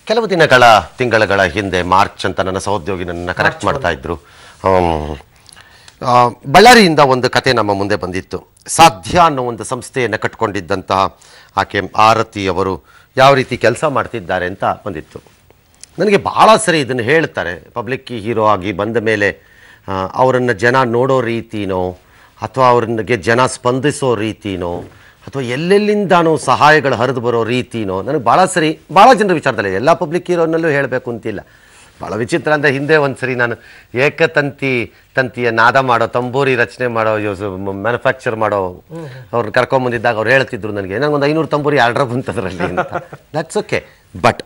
ಕೆಲವು ತಿಂಗಳ ಹಿಂದೆ ಮಾರ್ಚ್ ಅಂತ ನನ್ನ ಸಹೋದ್ಯೋಗಿ ನನ್ನ ಕರೆಕ್ಟ್ ಮಾಡ್ತಾ ಇದ್ರು. ಬಳ್ಳಾರಿಯಿಂದ ಒಂದು ಕತೆ ನಮ್ಮ ಮುಂದೆ ಬಂದಿತ್ತು. ಸಾಧ್ಯ ಅನ್ನೋ ಒಂದು ಸಂಸ್ಥೆಯನ್ನು ಕಟ್ಕೊಂಡಿದ್ದಂತಹ ಆಕೆ ಆರತಿ ಅವರು ಯಾವ ರೀತಿ ಕೆಲಸ ಮಾಡ್ತಿದ್ದಾರೆ ಅಂತ ಬಂದಿತ್ತು. ನನಗೆ ಭಾಳ ಸರಿ ಇದನ್ನು ಹೇಳ್ತಾರೆ, ಪಬ್ಲಿಕ್ ಹೀರೋ ಆಗಿ ಬಂದ ಮೇಲೆ ಅವರನ್ನು ಜನ ನೋಡೋ ರೀತಿನೋ ಅಥವಾ ಅವ್ರಿಗೆ ಜನ ಸ್ಪಂದಿಸೋ ರೀತಿನೋ ಅಥವಾ ಎಲ್ಲೆಲ್ಲಿಂದಾನೋ ಸಹಾಯಗಳು ಹರಿದು ಬರೋ ರೀತಿನೋ ನನಗೆ ಭಾಳ ಜನರ ವಿಚಾರದಲ್ಲಿ, ಎಲ್ಲ ಪಬ್ಲಿಕ್ ಹೀರೋನಲ್ಲೂ ಹೇಳಬೇಕು ಅಂತಿಲ್ಲ. ಭಾಳ ವಿಚಿತ್ರ ಅಂದರೆ ಹಿಂದೆ ಒಂದು ಸರಿ ನಾನು ತಂತಿಯ ನಾದ ಮಾಡೋ, ತಂಬೂರಿ ರಚನೆ ಮಾಡೋ, ಮ್ಯಾನುಫ್ಯಾಕ್ಚರ್ ಮಾಡೋ ಅವ್ರನ್ನ ಕರ್ಕೊಂಬಂದಿದ್ದಾಗ ಅವ್ರು ಹೇಳ್ತಿದ್ರು ನನಗೆ, ನನಗೊಂದು 500 ತಂಬೂರಿ ಆರ್ಡ್ರ್ ಬಂತದ್ರಲ್ಲಿ ಅಂತ. ದಟ್ಸ್ ಓಕೆ, ಬಟ್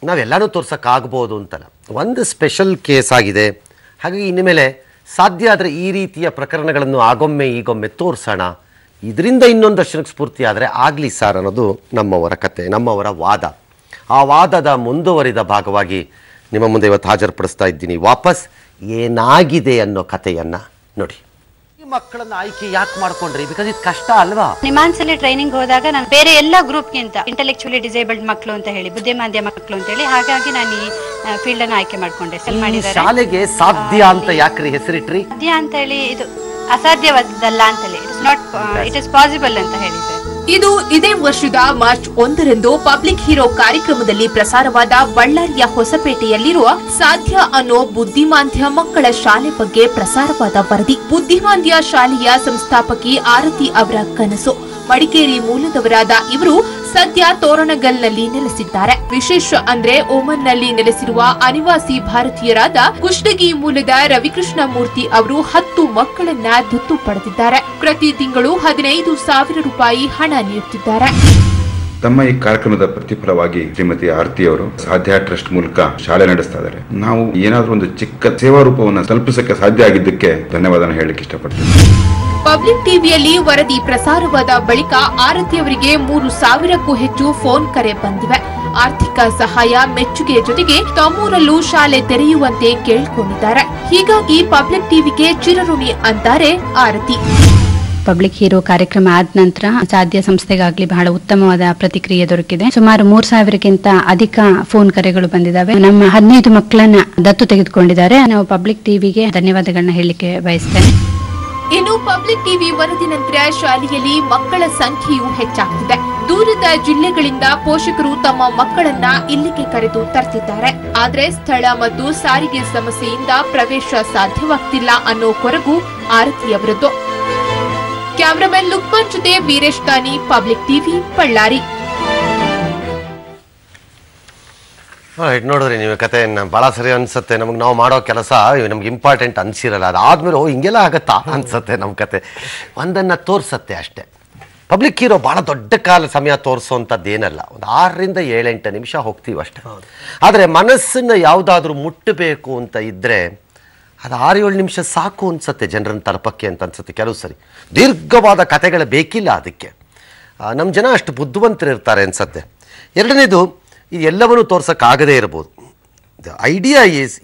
ನಾವೆಲ್ಲನೂ ತೋರ್ಸೋಕ್ಕಾಗ್ಬೋದು ಅಂತಲ್ಲ. ಒಂದು ಸ್ಪೆಷಲ್ ಕೇಸ್ ಆಗಿದೆ, ಹಾಗಾಗಿ ಇನ್ಮೇಲೆ ಸಾಧ್ಯ ಆದರೆ ಈ ರೀತಿಯ ಪ್ರಕರಣಗಳನ್ನು ಆಗೊಮ್ಮೆ ಈಗೊಮ್ಮೆ ತೋರಿಸೋಣ, ಇದರಿಂದ ಇನ್ನೊಂದಷ್ಟು ಜನಕ್ಕೆ ಸ್ಫೂರ್ತಿ ಆದರೆ ಆಗಲಿ ಸರ್ ಅನ್ನೋದು ನಮ್ಮವರ ಕತೆ, ನಮ್ಮವರ ವಾದ. ಆ ವಾದದ ಮುಂದುವರಿದ ಭಾಗವಾಗಿ ನಿಮ್ಮ ಮುಂದೆ ಇವತ್ತು ಹಾಜರುಪಡಿಸ್ತಾ ಇದ್ದೀನಿ. ವಾಪಸ್ ಏನಾಗಿದೆ ಅನ್ನೋ ಕಥೆಯನ್ನು ನೋಡಿ. ಈ ಮಕ್ಕಳನ್ನ ಆಯ್ಕೆ ಯಾಕೆ ಮಾಡ್ಕೊಂಡ್ರಿ? ಬಿಕಾಸ್ ಇದು ಕಷ್ಟ ಅಲ್ವಾ? ನಿಮಾನ್ಸಲ್ಲಿ ಟ್ರೈನಿಂಗ್ ಹೋದಾಗ ನಾನು ಬೇರೆ ಎಲ್ಲ ಗ್ರೂಪ್ಗಿಂತ ಇಂಟೆಲೆಕ್ಚುಲಿ ಡಿಸೇಬಲ್ಡ್ ಮಕ್ಕಳು ಅಂತ ಹೇಳಿ, ಬುದ್ಧಿಮಾಂದ್ಯ ಮಕ್ಕಳು ಅಂತ ಹೇಳಿ, ಹಾಗಾಗಿ ನಾನು ಈ ಫೀಲ್ಡ್ ಅನ್ನು ಆಯ್ಕೆ ಮಾಡ್ಕೊಂಡೆ. ಶಾಲೆಗೆ ಸಾಧ್ಯ ಅಂತ ಯಾಕ್ರಿ ಹೆಸರಿಟ್ರಿ? ಸಾಧ್ಯ ಅಂತ ಹೇಳಿ ಇದು ಅಸಾಧ್ಯವಾದಲ್ಲ ಅಂತ ಹೇಳಿ, ಇಟ್ ಇಸ್ ಪಾಸಿಬಲ್ ಅಂತ ಹೇಳಿ ಸರ್. ಇದು ಇದೇ ವರ್ಷದ ಮಾರ್ಚ್ 1ರಂದು ಪಬ್ಲಿಕ್ ಹೀರೋ ಕಾರ್ಯಕ್ರಮದಲ್ಲಿ ಪ್ರಸಾರವಾದ ಬಳ್ಳಾರಿಯ ಹೊಸಪೇಟೆಯಲ್ಲಿರುವ ಸಾಧ್ಯ ಅನ್ನೋ ಬುದ್ಧಿಮಾಂದ್ಯ ಮಕ್ಕಳ ಶಾಲೆ ಬಗ್ಗೆ ಪ್ರಸಾರವಾದ ವರದಿ. ಬುದ್ಧಿಮಾಂದ್ಯ ಶಾಲೆಯ ಸಂಸ್ಥಾಪಕಿ ಆರತಿ ಅವರ ಕನಸು. ಮಡಿಕೇರಿ ಮೂಲದವರಾದ ಇವರು ಸದ್ಯ ತೋರಣಗಲ್ನಲ್ಲಿ ನೆಲೆಸಿದ್ದಾರೆ. ವಿಶೇಷ ಅಂದ್ರೆ ಓಮನ್ನಲ್ಲಿ ನೆಲೆಸಿರುವ ಅನಿವಾಸಿ ಭಾರತೀಯರಾದ ಕುಷ್ಟಗಿ ಮೂಲದ ರವಿಕೃಷ್ಣ ಮೂರ್ತಿ ಅವರು 10 ಮಕ್ಕಳನ್ನ ದತ್ತು ಪಡೆದಿದ್ದಾರೆ. ಪ್ರತಿ ತಿಂಗಳು 15,000 ರೂಪಾಯಿ ಹಣ ನೀಡುತ್ತಿದ್ದಾರೆ. ತಮ್ಮ ಈ ಕಾರ್ಯಕ್ರಮದ ಪ್ರತಿಫಲವಾಗಿ ಶ್ರೀಮತಿ ಆರತಿ ಅವರು ಸಾಧ್ಯ ಟ್ರಸ್ಟ್ ಮೂಲಕ ಶಾಲೆ ನಡೆಸ್ತಾ ಇದ್ದಾರೆ. ನಾವು ಏನಾದ್ರೂ ಒಂದು ಚಿಕ್ಕ ಸೇವಾ ರೂಪವನ್ನು ತಲುಪಿಸಕ್ಕೆ ಸಾಧ್ಯ ಆಗಿದ್ದಕ್ಕೆ ಧನ್ಯವಾದ ಹೇಳಲಿಕ್ಕೆ ಇಷ್ಟಪಡ್ತೀನಿ. ಪಬ್ಲಿಕ್ ಟಿವಿಯಲ್ಲಿ ವರದಿ ಪ್ರಸಾರವಾದ ಬಳಿಕ ಆರತಿ ಅವರಿಗೆ 3,000ಕ್ಕೂ ಹೆಚ್ಚು ಫೋನ್ ಕರೆ ಬಂದಿವೆ. ಆರ್ಥಿಕ ಸಹಾಯ, ಮೆಚ್ಚುಗೆ ಜೊತೆಗೆ ತಮ್ಮೂರಲ್ಲೂ ಶಾಲೆ ತೆರೆಯುವಂತೆ ಕೇಳಿಕೊಂಡಿದ್ದಾರೆ. ಹೀಗಾಗಿ ಪಬ್ಲಿಕ್ ಟಿವಿಗೆ ಚಿರಋಣಿ ಅಂತಾರೆ ಆರತಿ. ಪಬ್ಲಿಕ್ ಹೀರೋ ಕಾರ್ಯಕ್ರಮ ಆದ ನಂತರ ಸಾಧ್ಯ ಸಂಸ್ಥೆಗಾಗ್ಲಿ ಬಹಳ ಉತ್ತಮವಾದ ಪ್ರತಿಕ್ರಿಯೆ ದೊರಕಿದೆ. ಸುಮಾರು 3,000ಕ್ಕಿಂತ ಅಧಿಕ ಫೋನ್ ಕರೆಗಳು ಬಂದಿದ್ದಾವೆ. ನಮ್ಮ 15 ಮಕ್ಕಳನ್ನ ದತ್ತು ತೆಗೆದುಕೊಂಡಿದ್ದಾರೆ. ನಾವು ಪಬ್ಲಿಕ್ ಟಿವಿಗೆ ಧನ್ಯವಾದಗಳನ್ನ ಹೇಳಲಿಕ್ಕೆ ಬಯಸ್ತೇನೆ. ಇನ್ನು ಪಬ್ಲಿಕ್ ಟಿವಿ ವರದಿ ನಂತರ ಶಾಲೆಯಲ್ಲಿ ಮಕ್ಕಳ ಸಂಖ್ಯೆಯೂ ಹೆಚ್ಚಾಗ್ತಿದೆ. ದೂರದ ಜಿಲ್ಲೆಗಳಿಂದ ಪೋಷಕರು ತಮ್ಮ ಮಕ್ಕಳನ್ನ ಇಲ್ಲಿಗೆ ಕರೆದು ತರ್ತಿದ್ದಾರೆ. ಆದ್ರೆ ಸ್ಥಳ ಮತ್ತು ಸಾರಿಗೆ ಸಮಸ್ಯೆಯಿಂದ ಪ್ರವೇಶ ಸಾಧ್ಯವಾಗ್ತಿಲ್ಲ ಅನ್ನೋ ಕೊರಗು ಆರತಿಯವರದ್ದು. ಕ್ಯಾಮರಾಮನ್ ಲುಕ್ಮನ್ ಜೊತೆ ವೀರೇಶ್ ತಾನಿ, ಪಬ್ಲಿಕ್ ಟಿವಿ, ಬಳ್ಳಾರಿ. ನೋಡಿದ್ರಿ ನೀವು ಕಥೆಯನ್ನು, ಭಾಳ ಸರಿ ಅನ್ಸುತ್ತೆ. ನಾವು ಮಾಡೋ ಕೆಲಸ ನಮ್ಗೆ ಇಂಪಾರ್ಟೆಂಟ್ ಅನ್ಸಿರಲ್ಲ, ಅದಾದ್ಮೇಲೆ ಹಿಂಗೆಲ್ಲ ಆಗತ್ತಾ ಅನ್ಸುತ್ತೆ. ನಮ್ಮ ಕತೆ ಒಂದನ್ನು ತೋರಿಸತ್ತೆ ಅಷ್ಟೇ. ಪಬ್ಲಿಕ್ ಹೀರೋ ಭಾಳ ದೊಡ್ಡ ಸಮಯ ತೋರಿಸೋವಂಥದ್ದೇನಲ್ಲ, ಒಂದು 6ರಿಂದ 7-8 ನಿಮಿಷ ಹೋಗ್ತೀವಿ ಅಷ್ಟೇ. ಆದರೆ ಮನಸ್ಸನ್ನು ಯಾವುದಾದ್ರೂ ಮುಟ್ಟಬೇಕು ಅಂತ ಇದ್ದರೆ ಅದು 6-7 ನಿಮಿಷ ಸಾಕು ಅನ್ಸುತ್ತೆ ಜನರನ್ನು ತಲುಪಕ್ಕೆ ಅಂತ ಅನ್ಸುತ್ತೆ. ಕೆಲವು ಸರಿ ದೀರ್ಘವಾದ ಕಥೆಗಳು ಬೇಕಿಲ್ಲ ಅದಕ್ಕೆ. ನಮ್ಮ ಜನ ಅಷ್ಟು ಬುದ್ಧಿವಂತರಿರ್ತಾರೆ ಅನ್ಸುತ್ತೆ. ಎರಡನೇದು, ಇದು ಎಲ್ಲವನ್ನೂ ತೋರ್ಸೋಕ್ಕಾಗದೇ ಇರ್ಬೋದು. ದ ಐಡಿಯಾ ಈಸ್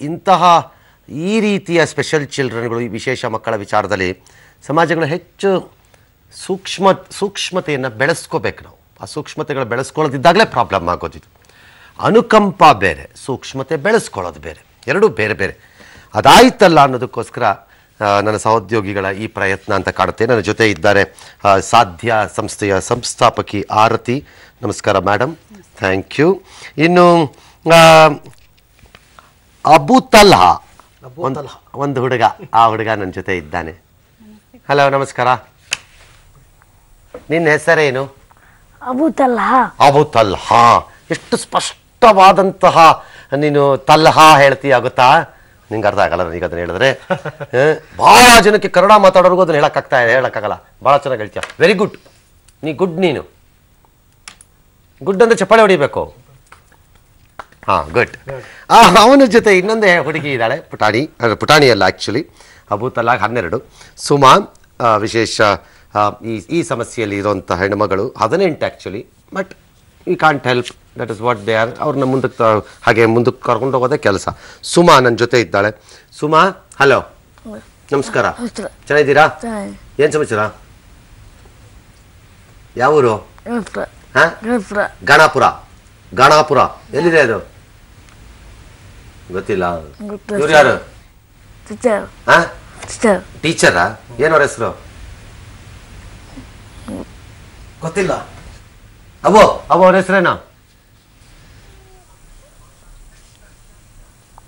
ಈ ರೀತಿಯ ಸ್ಪೆಷಲ್ ಚಿಲ್ಡ್ರನ್ಗಳು, ಈ ವಿಶೇಷ ಮಕ್ಕಳ ವಿಚಾರದಲ್ಲಿ ಸಮಾಜಗಳು ಹೆಚ್ಚು ಸೂಕ್ಷ್ಮತೆಯನ್ನು ಬೆಳೆಸ್ಕೋಬೇಕು. ನಾವು ಆ ಸೂಕ್ಷ್ಮತೆಗಳು ಬೆಳೆಸ್ಕೊಳ್ಳೋದಿದ್ದಾಗಲೇ ಪ್ರಾಬ್ಲಮ್ ಆಗೋದಿದು. ಅನುಕಂಪ ಬೇರೆ, ಸೂಕ್ಷ್ಮತೆ ಬೆಳೆಸ್ಕೊಳ್ಳೋದು ಬೇರೆ, ಎರಡೂ ಬೇರೆ ಬೇರೆ. ಅದಾಯ್ತಲ್ಲ ಅನ್ನೋದಕ್ಕೋಸ್ಕರ ನನ್ನ ಸಹೋದ್ಯೋಗಿಗಳ ಈ ಪ್ರಯತ್ನ ಅಂತ ಕಾಣುತ್ತೆ. ನನ್ನ ಜೊತೆ ಇದ್ದಾರೆ ಸಾಧ್ಯ ಸಂಸ್ಥೆಯ ಸಂಸ್ಥಾಪಕಿ ಆರತಿ. ನಮಸ್ಕಾರ ಮೇಡಮ್. Thank you. ಇನ್ನು ಅಬುತಲ್ಹಾ ಒಂದು ಹುಡುಗ, ಆ ಹುಡುಗ ನನ್ನ ಜೊತೆ ಇದ್ದಾನೆ. ಹಲೋ, ನಮಸ್ಕಾರ. ನಿನ್ನ ಹೆಸರೇನು? ಅಬುತಲ್ಹಾ. ಎಷ್ಟು ಸ್ಪಷ್ಟವಾದಂತಹ ನೀನು ತಲ್ಹಾ ಹೇಳ್ತೀಯ, ಆಗುತ್ತಾ? ನಿಂಗೆ ಅರ್ಥ ಆಗಲ್ಲ ನನಗೆ ಅದನ್ನ ಹೇಳಿದ್ರೆ. ಭಾಳ ಜನಕ್ಕೆ ಕನ್ನಡ ಮಾತಾಡೋರ್ಗೂ ಅದನ್ನ ಹೇಳಕ್ಕಾಗಲ್ಲ. ಭಾಳ ಚೆನ್ನಾಗಿ ಹೇಳ್ತೀಯ. Very good. ನೀನು ಗುಡ್ ಅಂದ್ರೆ ಚಪ್ಪಾಳೆ ಹೊಡಿಬೇಕು. ಗುಡ್. ಅವನ ಜೊತೆ ಇನ್ನೊಂದೇ ಹುಡುಗಿ ಇದ್ದಾಳೆ, ಪುಟಾಣಿ ಅಲ್ಲ ಆ್ಯಕ್ಚುಲಿ. ಅಬುತಲ್ಹಾ 12. ಸುಮಾ ವಿಶೇಷ ಈ ಸಮಸ್ಯೆಯಲ್ಲಿ ಇರುವಂಥ ಹೆಣ್ಣುಮಗಳು 18 actually. But we can't help, that is what they are. ಅವ್ರನ್ನ ಮುಂದಕ್ಕೆ ಕರ್ಕೊಂಡು ಹೋಗೋದೇ ಕೆಲಸ. ಸುಮಾ ನನ್ನ ಜೊತೆ ಇದ್ದಾಳೆ. ಸುಮಾ, ಹಲೋ, ನಮಸ್ಕಾರ. ಚೆನ್ನಾಗಿದ್ದೀರಾ? ಏನು ಸಮಾಚಾರ? ಯಾವ ಊರು? ಗಣಪುರ. ಗಾಣಾಪುರ ಎಲ್ಲಿದೆ ಅದು? ಗೊತ್ತಿಲ್ಲ. ಇವ್ರು ಯಾರು? ಟೀಚರಾ? ಏನವ್ರ ಹೆಸರು? ಗೊತ್ತಿಲ್ಲ. ಅವೋ ಅವ್ರ ಹೆಸರೇನಾ?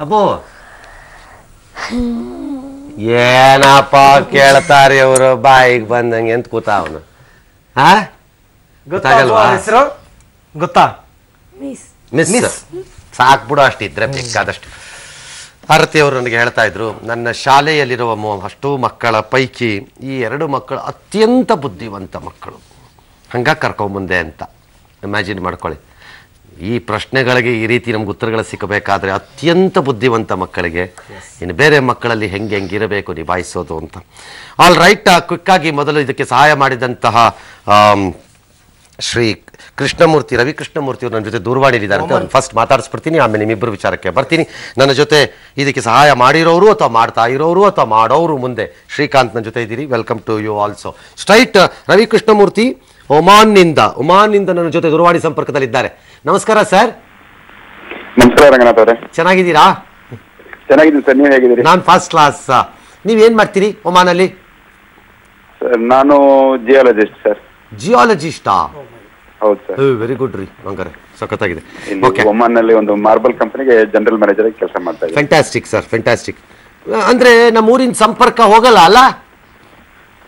ಅಬ್ಬೋ ಏನಪ್ಪ ಕೇಳ್ತಾರೆ ಅವರು, ಬಾಯಿಗೆ ಬಂದಂಗೆ ಅಂತ ಕೂತ ಅವನು. ಗೊತ್ತಾಗಲ್ವಾ ಹೆಸರು? ಗೊತ್ತಾ? ಮಿಸ್. ಸಾಕ್ಬಿಡು, ಅಷ್ಟಿದ್ರೆ ಬೇಕಾದಷ್ಟು. ಭಾರತಿ ಅವರು ನನಗೆ ಹೇಳ್ತಾ ಇದ್ರು, ನನ್ನ ಶಾಲೆಯಲ್ಲಿರುವ ಅಷ್ಟು ಮಕ್ಕಳ ಪೈಕಿ ಈ 2 ಮಕ್ಕಳು ಅತ್ಯಂತ ಬುದ್ಧಿವಂತ ಮಕ್ಕಳು, ಹಂಗ ಕರ್ಕೊಂಬಂದೆ ಅಂತ. ಇಮ್ಯಾಜಿನ್ ಮಾಡ್ಕೊಳ್ಳಿ, ಈ ಪ್ರಶ್ನೆಗಳಿಗೆ ಈ ರೀತಿ ನಮ್ಗೆ ಉತ್ತರಗಳು ಸಿಕ್ಕಬೇಕಾದ್ರೆ ಅತ್ಯಂತ ಬುದ್ಧಿವಂತ ಮಕ್ಕಳಿಗೆ ಇನ್ನು ಬೇರೆ ಮಕ್ಕಳಲ್ಲಿ ಹೆಂಗಿರಬೇಕು ನಿಭಾಯಿಸೋದು ಅಂತ. ಆಲ್ ರೈಟ್, ಕ್ವಿಕ್ಕಾಗಿ ಮೊದಲು ಇದಕ್ಕೆ ಸಹಾಯ ಮಾಡಿದಂತಹ ಶ್ರೀ ಕೃಷ್ಣಮೂರ್ತಿ, ರವಿ ಕೃಷ್ಣಮೂರ್ತಿ ಅವರು ನನ್ನ ಜೊತೆ ದೂರವಾಣಿಲಿದ್ದಾರೆ ಅಂತ ಅವ್ರನ್ನ ಫಸ್ಟ್ ಮಾತಾಡಿಸ್ಬಿಡ್ತೀನಿ, ಆಮೇಲೆ ನಿಮ್ಮಿಬ್ಬರು ವಿಚಾರಕ್ಕೆ ಬರ್ತೀನಿ. ನನ್ನ ಜೊತೆ ಇದಕ್ಕೆ ಸಹಾಯ ಮಾಡಿರೋರು ಅಥವಾ ಮಾಡ್ತಾ ಇರೋರು ಅಥವಾ ಮಾಡೋರು ಮುಂದೆ ಶ್ರೀಕಾಂತ್ ನನ್ನ ಜೊತೆ ಇದ್ದೀರಿ. Welcome to you also. Straight Ravi Krishnamurthy ಒಮಾನ್ನಿಂದ ನನ್ನ ಜೊತೆ ದೂರವಾಣಿ ಸಂಪರ್ಕದಲ್ಲಿದ್ದಾರೆ. ನಮಸ್ಕಾರ ಸರ್. ನಮಸ್ಕಾರ ರಂಗನಾಥ್ ಅವರೇ. ಚೆನ್ನಾಗಿದ್ದೀರಾ? ಚೆನ್ನಾಗಿದ್ದೀನಿ ಸರ್, ನೀವು ಹೇಗಿದ್ದೀರಿ? ನಾನು ಫಸ್ಟ್ ಕ್ಲಾಸ್. ನೀವೇನ್ ಮಾಡ್ತೀರಿ ಒಮಾನಲ್ಲಿ? ಸರ್ ನಾನು ಜಿಯಾಲಜಿಸ್ಟ್ ಸರ್. ಜಿಯಾಲಜಿಸ್ಟಾ? ಹೌದು ಸರ್. ವೆರಿ ಗುಡ್ ರೀ, ಹಂಗಾರೆ ಸಖತ್ತಾಗಿದೆ. ಒಮಾನ್ ನಲ್ಲಿ ಒಂದು ಮಾರ್ಬಲ್ ಕಂಪನಿಗೆ ಜನರಲ್ ಮ್ಯಾನೇಜರ್ ಆಗಿ ಕೆಲಸ ಮಾಡ್ತಾ ಇದ್ದೀನಿ. Fantastic sir, fantastic. ಅಂದ್ರೆ ನಮ್ಮ ಊರಿನ ಸಂಪರ್ಕ ಹೋಗಲ್ಲ ಅಲ್ಲ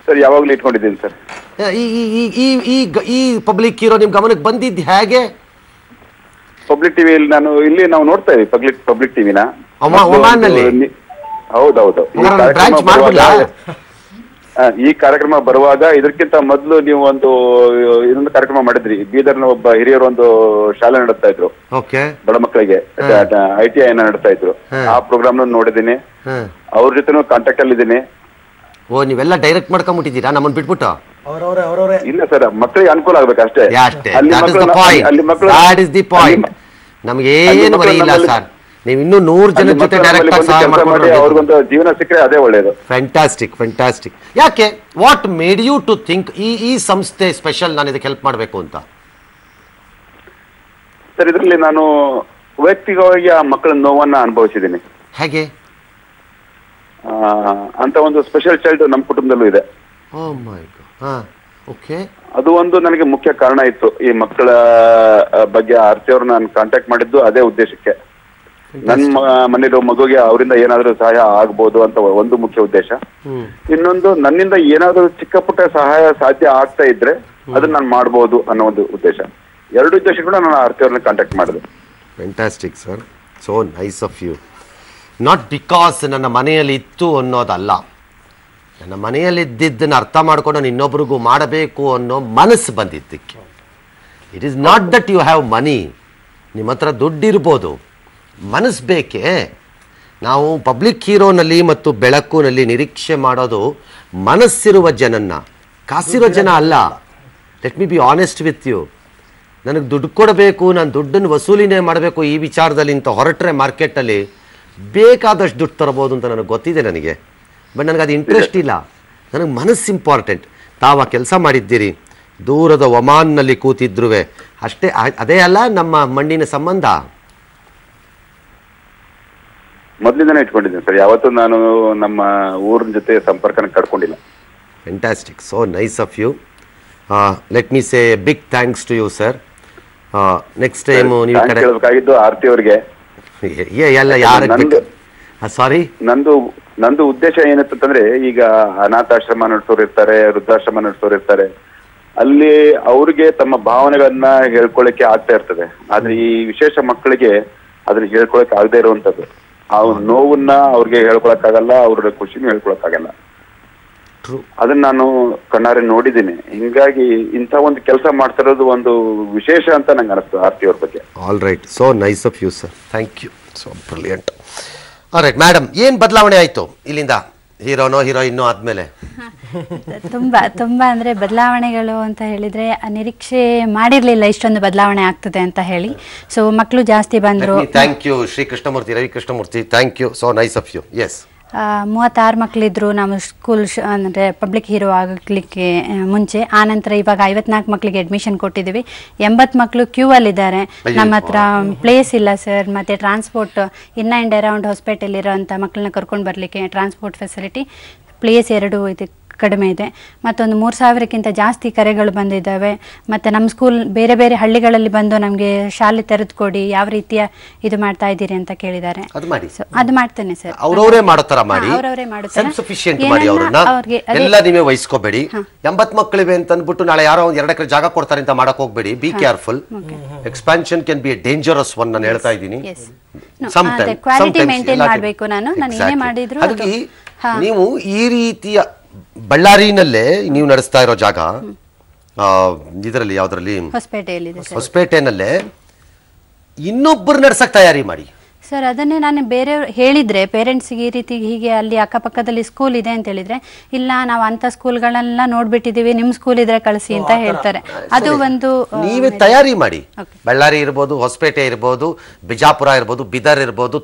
ಸರ್? ಯಾವಾಗ್ಲೂ ಇಟ್ಕೊಂಡಿದ್ದೀನಿ ಸರ್. ಈ ಪಬ್ಲಿಕ್ ಹೀರೋ ನಿಮ್ ಗಮನಕ್ಕೆ ಬಂದಿದ್ದು ಹೇಗೆ? ಪಬ್ಲಿಕ್ ಟಿವಿಯಲ್ಲಿ ನಾವು ನೋಡ್ತಾ ಇದೀವಿ ಪಬ್ಲಿಕ್ ಟಿವಿನ ಒಮಾನ್ನಲ್ಲಿ. ಹೌದೌದು. ಈ ಕಾರ್ಯಕ್ರಮ ಬರುವಾಗ ಇದಕ್ಕಿಂತ ಮೊದಲು ನೀವು ಇನ್ನೊಂದು ಕಾರ್ಯಕ್ರಮ ಮಾಡಿದ್ರಿ. ಬೀದರ್ನ ಒಬ್ಬ ಹಿರಿಯರು ಒಂದು ಶಾಲೆ ನಡೆಸ್ತಾ ಇದ್ರು ಬಡ ಮಕ್ಕಳಿಗೆ, ITI ನಡೆಸ್ತಾ ಇದ್ರು. ಆ ಪ್ರೋಗ್ರಾಮ್ ನೋಡಿದ್ದೀನಿ, ಅವ್ರ ಜೊತೆ ಕಾಂಟ್ಯಾಕ್ಟ್ ಅಲ್ಲಿ ಇದ್ದೀನಿ. ಓ, ನೀವೆಲ್ಲ ಡೈರೆಕ್ಟ್ ಮಾಡ್ಕೊಂಡ್ಬಿಟ್ಟಿದ್ದೀರಾ ನಮ್ಮನ್ನ ಬಿಟ್ಬಿಟ್ಟು? ಇಲ್ಲ ಸರ್, ಮಕ್ಕಳಿಗೆ ಅನುಕೂಲ ಆಗ್ಬೇಕು ಅಷ್ಟೇ. ನಮ್ಗೆ ಏನು ಇಲ್ಲ ಸರ್, ನೀವು ಇನ್ನೂ 100 ಜನ ಜೊತೆ ಡೈರೆಕ್ಟ್ ಸಹಾಯ ಮಾಡಿ ಅವ್ರಿಗೊಂದು ಜೀವನ ಸಿಕ್ಕರೆ ಅದೇ ಒಳ್ಳೇದು. Fantastic, fantastic. ಯಾಕೆ, what made you to think ಈ ಸಂಸ್ಥೆ ಸ್ಪೆಷಲ್, ನಾನು ಇದಕ್ಕೆ ಹೆಲ್ಪ್ ಮಾಡಬೇಕು ಅಂತ? ಸರ್, ಇದರಲ್ಲಿ ನಾನು ವೈಯಕ್ತಿಕವಾಗಿ ಆ ಮಕ್ಕಳ ನೋವನ್ನ ಅನುಭವಿಸಿದ್ದೀನಿ. ಹೇಗೆ? ಅಂತ ಒಂದು ಸ್ಪೆಷಲ್ ಚೈಲ್ಡ್ ನಮ್ಮ ಕುಟುಂಬದಲ್ಲೂ ಇದೆ. ಅದು ಒಂದು ನನಗೆ ಮುಖ್ಯ ಕಾರಣ ಇತ್ತು. ಈ ಮಕ್ಕಳ ಬಗ್ಗೆ ಆರ್ತಿ ಅವ್ರನ್ನ ನಾನು ಕಾಂಟ್ಯಾಕ್ಟ್ ಮಾಡಿದ್ದು ಅದೇ ಉದ್ದೇಶಕ್ಕೆ. ನನ್ನ ಮನೇಲಿ ಮಗುಗೆ ಅವರಿಂದ ಏನಾದ್ರೂ ಸಹಾಯ ಆಗ್ಬೋದು ಅಂತ ಒಂದು ಮುಖ್ಯ ಉದ್ದೇಶ. ಇನ್ನೊಂದು, ನನ್ನಿಂದ ಏನಾದ್ರೂ ಚಿಕ್ಕ ಪುಟ್ಟ ಸಹಾಯ ಸಾಧ್ಯ ಆಗ್ತಾ ಇದ್ರೆ ಅದನ್ನ ನಾನು ಮಾಡ್ಬೋದು ಅನ್ನೋ ಒಂದು ಉದ್ದೇಶ. 2 ಉದ್ದೇಶಗಳು ನಾನು ಆರ್ತಿ ಅವ್ರನ್ನ ಕಾಂಟ್ಯಾಕ್ಟ್ ಮಾಡಿದೆ. Fantastic sir, so nice of you. Not because ನನ್ನ ಮನೆಯಲ್ಲಿ ಇತ್ತು ಅನ್ನೋದಲ್ಲ, ನನ್ನ ಮನೆಯಲ್ಲಿ ಇದ್ದಿದ್ದನ್ನು ಅರ್ಥ ಮಾಡ್ಕೊಂಡು ನಾನು ಇನ್ನೊಬ್ರಿಗೂ ಮಾಡಬೇಕು ಅನ್ನೋ ಮನಸ್ಸು ಬಂದಿದ್ದಕ್ಕೆ. It is not that you have money, ನಿಮ್ಮ ಹತ್ರ ದುಡ್ಡಿರ್ಬೋದು, ಮನಸ್ಸು ಬೇಕೇ. ನಾವು ಪಬ್ಲಿಕ್ ಹೀರೋನಲ್ಲಿ ಮತ್ತು ಬೆಳಕುನಲ್ಲಿ ನಿರೀಕ್ಷೆ ಮಾಡೋದು ಮನಸ್ಸಿರುವ ಜನನ್ನ, ಕಾಸಿರೋ ಜನ ಅಲ್ಲ. Let me be honest with you. ನನಗೆ ದುಡ್ಡು ಕೊಡಬೇಕು, ನಾನು ದುಡ್ಡನ್ನು ವಸೂಲಿನೇ ಮಾಡಬೇಕು ಈ ವಿಚಾರದಲ್ಲಿ ಅಂತ ಹೊರಟ್ರೆ ಮಾರ್ಕೆಟಲ್ಲಿ ಬೇಕಾದಷ್ಟು ದುಡ್ಡು ತರಬಹುದು ಅಂತ ನನಗೆ ಗೊತ್ತಿದೆ ನನಗೆ. ಬಟ್ ನನಗೆ ಅದು ಇಂಟ್ರೆಸ್ಟ್ ಇಲ್ಲ, ನನಗೆ ಮನಸ್ಸು ಇಂಪಾರ್ಟೆಂಟ್. ತಾವು ಕೆಲಸ ಮಾಡಿದ್ದೀರಿ, ದೂರದ ಒಮಾನ್ನಲ್ಲಿ ಕೂತಿದ್ರು ಅಷ್ಟೇ, ಅದೇ ಅಲ್ಲ ನಮ್ಮ ಮಣ್ಣಿನ ಸಂಬಂಧ. ಮೊದಲಿಂದನೇ ಇಟ್ಕೊಂಡಿದ್ದೀನಿ ಸರ್, ಯಾವತ್ತೂ ನಾನು ನಮ್ಮ ಊರಿನ ಜೊತೆ ಸಂಪರ್ಕನ ಕಟ್ಕೊಂಡಿಲ್ಲ. Fantastic, so nice of you. Let me say big thanks to you sir. Next time ನೀವು ಕೇಳಬೇಕಾಗಿದ್ದು ಆರ್ತಿ ಅವ್ರಿಗೆ. ಎಲ್ಲ ಯಾರ ಸಾರಿ, ನಂದು ಉದ್ದೇಶ ಏನಿತ್ತಂದ್ರೆ, ಈಗ ಅನಾಥಾಶ್ರಮ ನಡೆಸೋರು ಇರ್ತಾರೆ, ವೃದ್ಧಾಶ್ರಮ ನಡೆಸೋರು ಇರ್ತಾರೆ, ಅಲ್ಲಿ ಅವ್ರಿಗೆ ತಮ್ಮ ಭಾವನೆಗಳನ್ನ ಹೇಳ್ಕೊಳಕ್ಕೆ ಆಗ್ತಾ ಇರ್ತದೆ. ಆದ್ರೆ ಈ ವಿಶೇಷ ಮಕ್ಕಳಿಗೆ ಅದನ್ನ ಹೇಳ್ಕೊಳಕ್ ಆಗದೆ ಇರುವಂತದ್ದು. ಆ ನೋವನ್ನ ಅವ್ರಿಗೆ ಹೇಳ್ಕೊಳಕ್ಕಾಗಲ್ಲ, ಅವ್ರ ಖುಷಿನೂ ಹೇಳ್ಕೊಳಕ್ಕಾಗಲ್ಲ. ಅದನ್ನ ನಾನು ಕಣ್ಣಾರೆ ನೋಡಿದ್ದೀನಿ. ಹಿಂಗಾಗಿ ಇಂಥ ಒಂದು ಕೆಲಸ ಮಾಡ್ತಿರೋದು ಒಂದು ವಿಶೇಷ ಅಂತ ನಂಗೆ ಅನಿಸ್ತು ಆರ್ತಿ ಅವ್ರ ಬಗ್ಗೆ. All right, so nice of you sir, thank you, so brilliant. All right madam, ಏನು ಬದಲಾವಣೆ ಆಯಿತು ಇಲ್ಲಿಂದ ಹೀರೋನೋ ಹೀರೋಯಿನ್ನೋ ಆದ್ಮೇಲೆ? ತುಂಬಾ ಅಂದ್ರೆ ಬದಲಾವಣೆಗಳು ಅಂತ ಹೇಳಿದ್ರೆ ನಿರೀಕ್ಷೆ ಮಾಡಿರ್ಲಿಲ್ಲ ಇಷ್ಟೊಂದು ಬದಲಾವಣೆ ಆಗ್ತದೆ ಅಂತ ಹೇಳಿ. ಸೊ ಮಕ್ಕಳು ಜಾಸ್ತಿ ಬಂದ್ರು. Thank you Shri Krishnamurthy, Ravi Krishnamurthy, thank you, so nice of you. Yes, 36 ಮಕ್ಕಳಿದ್ರು ನಮ್ಮ ಸ್ಕೂಲ್ ಅಂದರೆ ಪಬ್ಲಿಕ್ ಹೀರೋ ಆಗಲಿಕ್ಕೆ ಮುಂಚೆ. ಆನಂತರ ಇವಾಗ 54 ಮಕ್ಕಳಿಗೆ ಅಡ್ಮಿಷನ್ ಕೊಟ್ಟಿದ್ದೀವಿ. 80 ಮಕ್ಕಳು ಕ್ಯೂ ಅಲ್ಲಿದ್ದಾರೆ. ನಮ್ಮ ಹತ್ರ ಪ್ಲೇಸ್ ಇಲ್ಲ ಸರ್. ಮತ್ತು transport in and around hospital ಮಕ್ಕಳನ್ನ ಕರ್ಕೊಂಡು ಬರಲಿಕ್ಕೆ ಟ್ರಾನ್ಸ್ಪೋರ್ಟ್ ಫೆಸಿಲಿಟಿ, ಪ್ಲೇಸ್ 2 ಇದೆ, ಕಡಿಮೆ ಇದೆ. ಮತ್ತೊಂದು 3000ಕ್ಕಿಂತ ಜಾಸ್ತಿ ಕರೆಗಳು ಬಂದಿದ್ದಾವೆ. ಮತ್ತು ನಮ್ಮ ಸ್ಕೂಲ್ ಬೇರೆ ಬೇರೆ ಹಳ್ಳಿಗಳಲ್ಲಿ ಬಂದು ನಮಗೆ ಶಾಲೆ ತೆರೆದು ಕೊಡಿ, ಯಾವ ರೀತಿಯ ಇದು ಮಾಡ್ತಾ ಇದ್ದೀರಿ ಅಂತ ಕೇಳಿದ್ದಾರೆ. ಅದು ಮಾಡ್ತೇನೆ ಸರ್. ಅವರವರೇ ಮಾಡೋ ತರ ಮಾಡಿ, ಅವರವರೇ ಸೆಲ್ಫ್ ಸಫಿಶಿಯೆಂಟ್ ಮಾಡಿ. ಅವರನ್ನ ಎಲ್ಲ ನೀವೇ ವಹಿಸ್ಕೋಬೇಡಿ. 80 ಮಕ್ಕಳಿವೆ ಅಂತ ಅಂದ್ಬಿಟ್ಟು ನಾಳೆ ಯಾರೋ 2 ಎಕರೆ ಜಾಗ ಕೊಡ್ತಾರೆ ಅಂತ ಮಾಡಕ್ ಹೋಗ್ಬೇಡಿ. Be careful. Expansion can be A dangerous one. ನಾನು ಹೇಳ್ತಾ ಇದ್ದೀನಿ. ಕ್ವಾಲಿಟಿ ಮೇಂಟೈನ್ ಮಾಡಬೇಕು. ನಾನು ಏನೇ ಮಾಡಿದ್ರು ನೀವು ಈ ರೀತಿಯ ಬಳ್ಳಾರಿನಲ್ಲೇ ನೀವು ನಡೆಸ್ತಾ ಇರೋ ಜಾಗ ಇದರಲ್ಲಿ ಯಾವ್ದ್ರಲ್ಲಿ ಹೊಸಪೇಟೆನಲ್ಲೇ ಇನ್ನೊಬ್ಬರು ನಡ್ಸಕ್ ತಯಾರಿ ಮಾಡಿ ಸರ್. ಅದನ್ನೇ ನಾನು ಬೇರೆಯವ್ರು ಹೇಳಿದ್ರೆ ಪೇರೆಂಟ್ಸ್ಗೆ ಈ ರೀತಿ ಹೀಗೆ ಅಲ್ಲಿ ಅಕ್ಕಪಕ್ಕದಲ್ಲಿ ಸ್ಕೂಲ್ ಇದೆ ಅಂತ ಹೇಳಿದ್ರೆ, ಇಲ್ಲ ನಾವು ಅಂತ ಸ್ಕೂಲ್ಗಳೆಲ್ಲ ನೋಡ್ಬಿಟ್ಟಿದೀವಿ, ನಿಮ್ ಸ್ಕೂಲ್ ಇದ್ರೆ ಕಳಿಸಿ ಅಂತ ಹೇಳ್ತಾರೆ. ಅದು ಒಂದು ನೀವೇ ತಯಾರಿ ಮಾಡಿ. ಬಳ್ಳಾರಿ ಇರ್ಬೋದು, ಹೊಸಪೇಟೆ ಇರ್ಬೋದು, ಬಿಜಾಪುರ ಇರ್ಬೋದು, ಬಿದರ್ ಇರ್ಬೋದು,